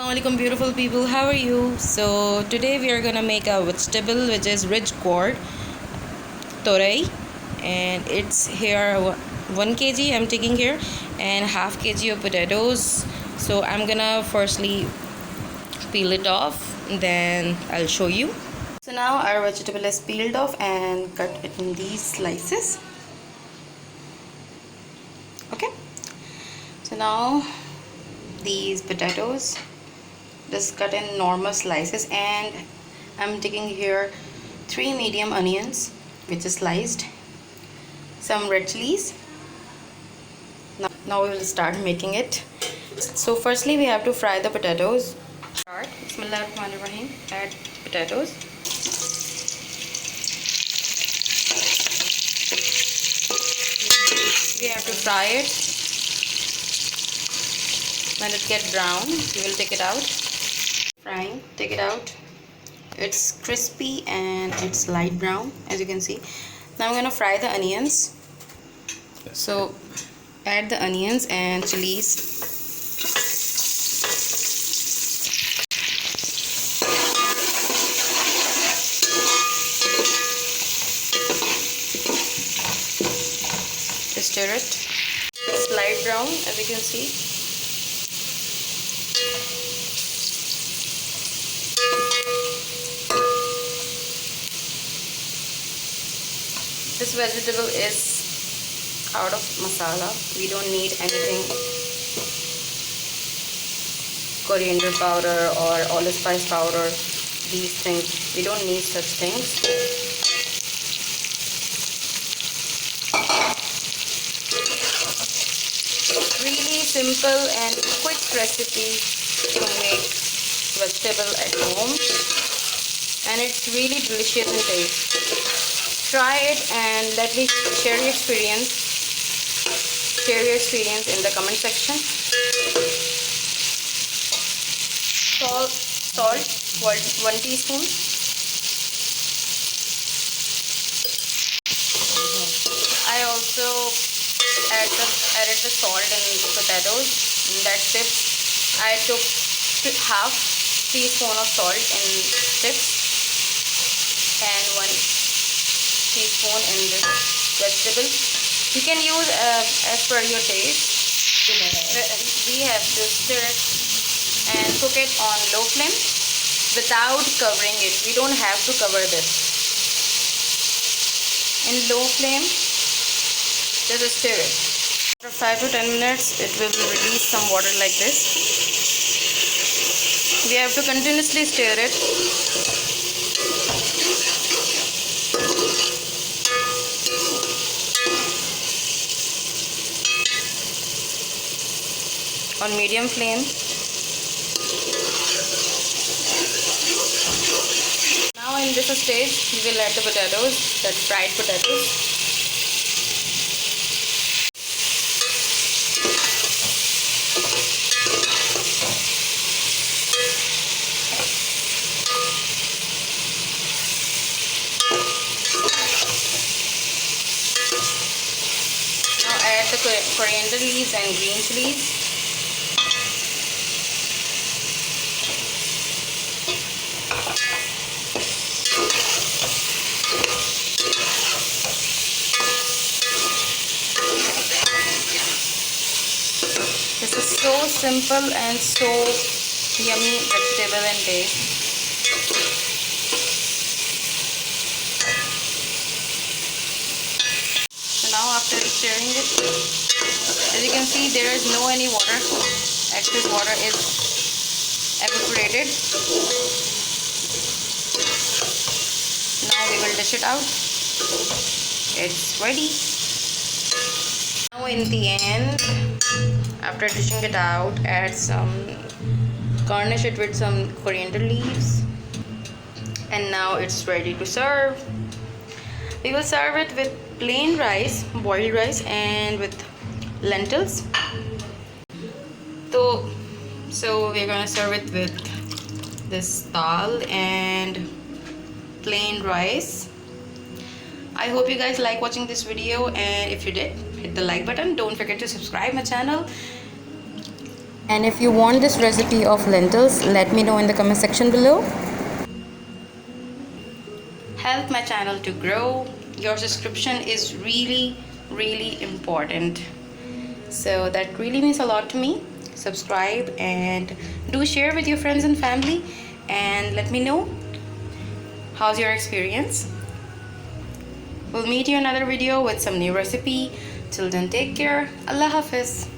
Assalamualaikum beautiful people, how are you? So today we are gonna make a vegetable which is rich gourd Turai, and it's here 1 kg I'm taking here and half kg of potatoes. So I'm gonna firstly peel it off, then I'll show you. So now our vegetable is peeled off and cut it in these slices. Okay, so now these potatoes just cut in normal slices, and I'm taking here 3 medium onions which is sliced, some red chilies. Now we will start making it. So firstly we have to fry the potatoes. Start. Bismillahirrahmanirrahim. Add potatoes. We have to fry it. When it gets brown, we will take it out. Frying, take it out. It's crispy and it's light brown, as you can see. Now I'm gonna fry the onions. So add the onions and chilies. Stir it. It's light brown, as you can see. This vegetable is out of masala. We don't need anything, coriander powder or olive spice powder, these things. We don't need such things. Really simple and quick recipe to make vegetable at home, and it's really delicious in taste. Try it and let me share your experience. Share your experience in the comment section. Salt 1 teaspoon. I also added the salt in the potatoes. That's it. I took half teaspoon of salt in chips and 1 teaspoon in this vegetable. You can use as per your taste. We have to stir it and cook it on low flame without covering it. We don't have to cover this. In low flame, just stir it. After 5 to 10 minutes, it will release some water like this. We have to continuously stir it. On medium flame. Now in this stage, we will add the potatoes, that fried potatoes. Now add the coriander leaves and green chilies. This is so simple and so yummy vegetable and taste. So now after stirring it, as you can see, there is no any water. Excess water is evaporated. Now we will dish it out. It's ready. Now in the end, after dishing it out, garnish it with some coriander leaves, and now it's ready to serve. We will serve it with plain rice, boiled rice, and with lentils. So we're gonna serve it with this dal and plain rice. I hope you guys like watching this video, and if you did, hit the like button. Don't forget to subscribe my channel. And if you want this recipe of lentils, let me know in the comment section below. Help my channel to grow. Your subscription is really important. So that really means a lot to me. Subscribe and do share with your friends and family, and let me know how's your experience. We'll meet you in another video with some new recipe. Till then, take care. Allah Hafiz.